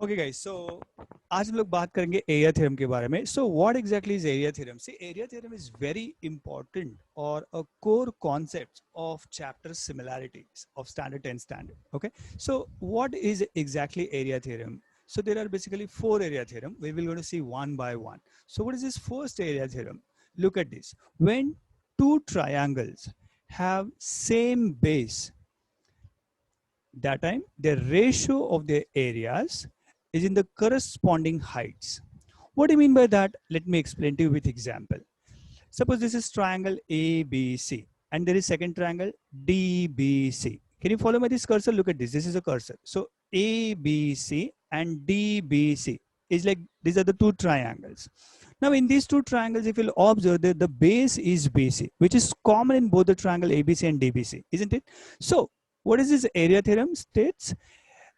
Okay guys, सो आज हम लोग बात करेंगे एरिया थ्योरम के बारे में. So what exactly is area theorem? See, area theorem is very important और a core concept of chapter similarities of standard 10 standard. Okay, so what is exactly area theorem? So there are basically four area theorem. We will going to see one by one. So what is this first area theorem? Look at this. When two triangles have same base, that time the ratio of their areas is in the corresponding heights. What do you mean by that? Let me explain to you with example. Suppose this is triangle ABC and there is second triangle DBC. Can you follow my this cursor? Look at this. This is a cursor. So ABC and DBC is like, these are the two triangles. Now in these two triangles, if you'll observe that the base is BC, which is common in both the triangle ABC and DBC, isn't it? So what is this area theorem states?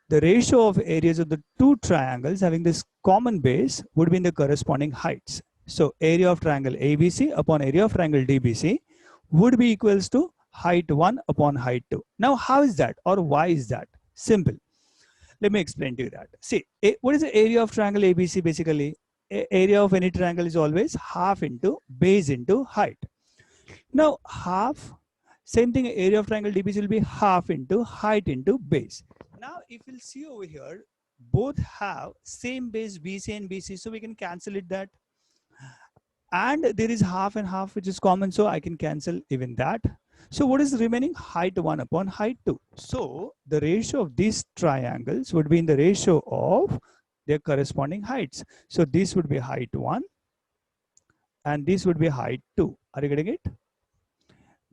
The ratio of areas of the two triangles having this common base would be in the corresponding heights. So area of triangle ABC upon area of triangle DBC would be equals to height 1 upon height 2. Now how is that, or why is that? Simple. Let me explain to you that. See, what is the area of triangle ABC? Basically, area of any triangle is always half into base into height. Now half, same thing, area of triangle DBC will be half into height into base. Now if you'll see over here, both have same base BC and BC, so we can cancel it that. And there is half and half which is common, so I can cancel even that. So what is remaining? Height 1 upon height 2. So the ratio of these triangles would be in the ratio of their corresponding heights. So this would be height 1 and this would be height 2. Are you getting it?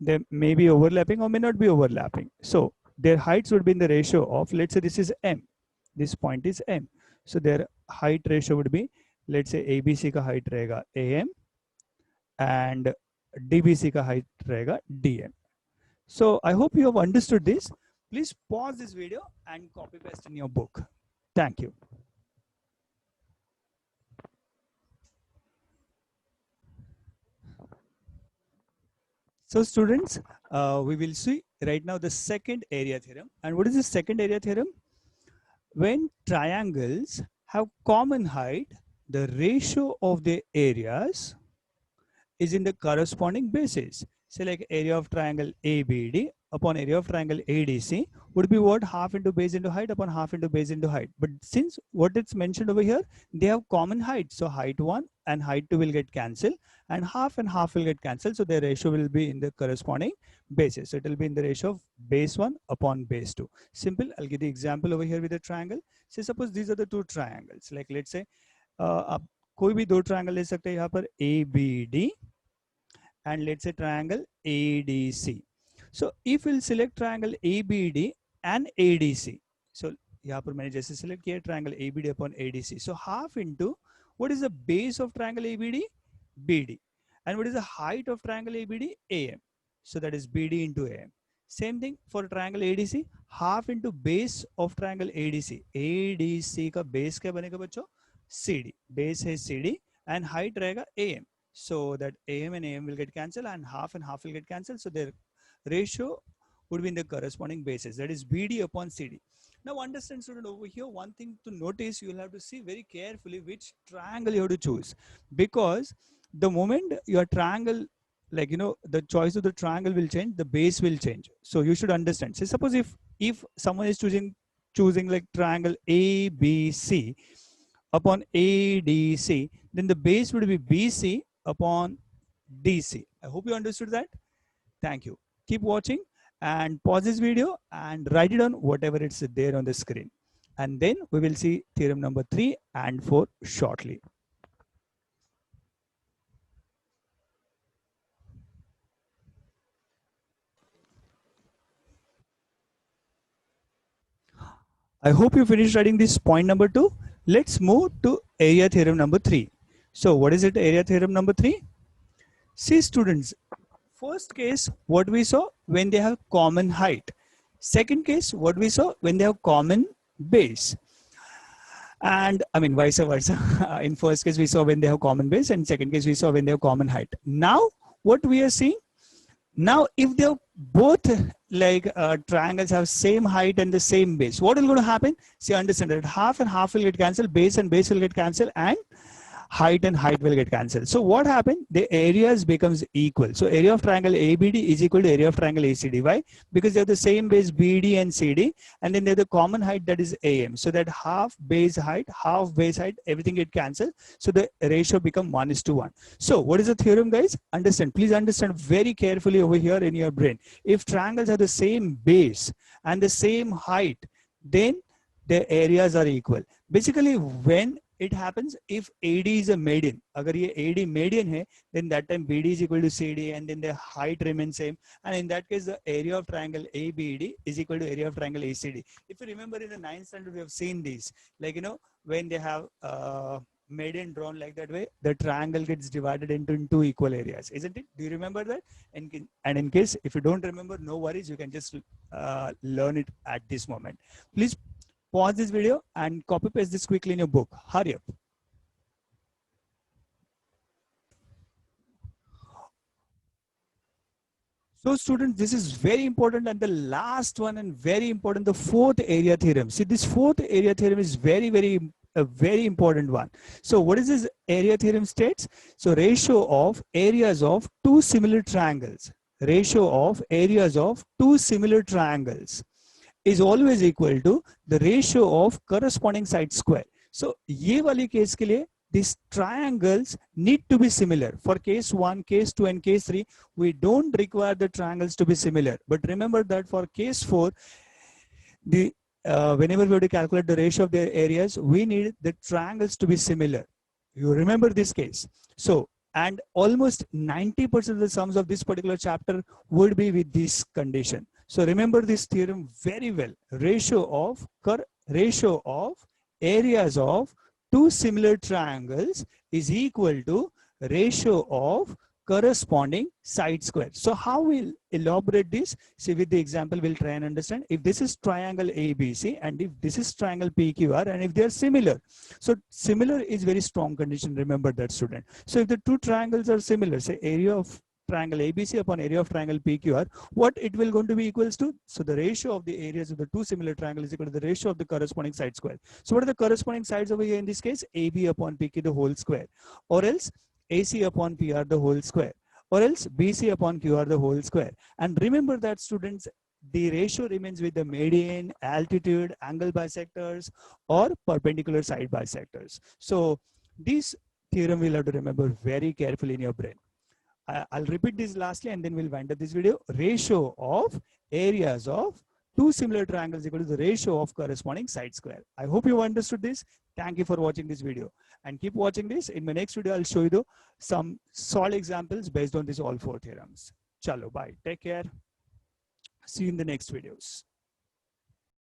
They may be overlapping or may not be overlapping. So their heights would be in the ratio of, let's say this is M. This point is M. So their height ratio would be, let's say ABC का height रहेगा AM and DBC का height रहेगा DM. So I hope you have understood this. Please pause this video and copy paste in your book. Thank you. So students, we will see right now the second area theorem. And what is the second area theorem? When triangles have common height, the ratio of their areas is in the corresponding bases. Say like area of triangle ABD upon area of triangle ADC would be what? Half into base into height upon half into base into height. But since what it's mentioned over here, they have common height. So height 1 and height 2 will get cancelled and half will get cancelled. So their ratio will be in the corresponding bases. So it will be in the ratio of base 1 upon base 2. Simple. I'll give the example over here with a triangle. Say suppose these are the two triangles. Like let's say आप कोई भी दो triangle ले सकते हैं यहाँ पर ABD and let's say triangle ADC. So if we'll select triangle ABD and ADC, so यहाँ पर मैंने जैसे select किया triangle ABD upon ADC, so half into what is the base of triangle ABD? BD. And what is the height of triangle ABD? AM. So that is BD into AM. Same thing for triangle ADC, half into base of triangle ADC. ADC का base क्या बनेगा बच्चों? CD. Base है CD and height रहेगा AM. So that AM and AM will get cancelled and half will get cancelled. So their ratio would be in the corresponding bases. That is BD upon CD. Now understand student, over here one thing to notice, you will have to see very carefully which triangle you have to choose, because the moment your triangle, like the choice of the triangle will change, the base will change. So you should understand. So suppose if someone is choosing like triangle ABC upon ADC, then the base would be BC upon DC. I hope you understood that. Thank you. Keep watching and pause this video and write it on whatever it's there on the screen. And then we will see theorem number 3 and 4 shortly. I hope you finished writing this point number 2. Let's move to area theorem number 3. So what is it, area theorem number 3? See students, first case, what we saw when they have common height. Second case, what we saw when they have common base. And I mean vice versa. In first case, we saw when they have common base, and second case, we saw when they have common height. Now, what we are seeing, now if they have both like triangles have same height and the same base, what is going to happen? See, understand that half and half will get cancelled, base and base will get cancelled, and height and height will get cancelled. So what happened? The areas becomes equal. So area of triangle ABD is equal to area of triangle ACD. Why? Because they have the same base BD and CD, and then they have the common height, that is AM. So that half base height, everything get cancelled. So the ratio become 1:1. So what is the theorem, guys? Understand. Please understand very carefully over here in your brain. If triangles have the same base and the same height, then the areas are equal. Basically, when it happens, if AD is a median, agar ye AD median hai, then that time BD is equal to CD, and then the height remains same, and in that case the area of triangle ABD is equal to area of triangle ACD. If you remember, in the 9th standard we have seen these, like, you know, when they have median drawn like that way, the triangle gets divided into two equal areas, isn't it? Do you remember that? And in case if you don't remember, no worries, you can just learn it at this moment. Please pause this video and copy paste this quickly in your book. Hurry up. So students, this is very important, and the last one and very important, the fourth area theorem. See, this fourth area theorem is very important one. So what is this area theorem states? So ratio of areas of two similar triangles. Ratio of areas of two similar triangles is always equal to the ratio of corresponding side square. So ये वाली case के लिए these triangles need to be similar. For case 1, case 2 and case 3, we don't require the triangles to be similar. But remember that for case 4, the whenever we have to calculate the ratio of their areas, we need the triangles to be similar. You remember this case. So, and almost 90% of the sums of this particular chapter would be with this condition. So remember this theorem very well. Ratio of areas of two similar triangles is equal to ratio of corresponding side square. So how we'll elaborate this? See, with the example, we'll try and understand. If this is triangle ABC and if this is triangle PQR, and if they are similar. So similar is very strong condition. Remember that, student. So if the two triangles are similar, say area of triangle ABC upon area of triangle PQR, what it will going to be equals to? So the ratio of the areas of the two similar triangles is equal to the ratio of the corresponding side square. So what are the corresponding sides over here in this case? AB upon PQ the whole square, or else AC upon PR the whole square, or else BC upon QR the whole square. And remember that, students, the ratio remains with the median, altitude, angle bisectors, or perpendicular side bisectors. So this theorem we'll have to remember very carefully in your brain. I'll repeat this lastly and then we'll wind up this video. Ratio of areas of two similar triangles equal to the ratio of corresponding side square. I hope you understood this. Thank you for watching this video, and keep watching this. In my next video, I'll show you some solid examples based on these all four theorems. Chalo, bye. Take care. See you in the next videos.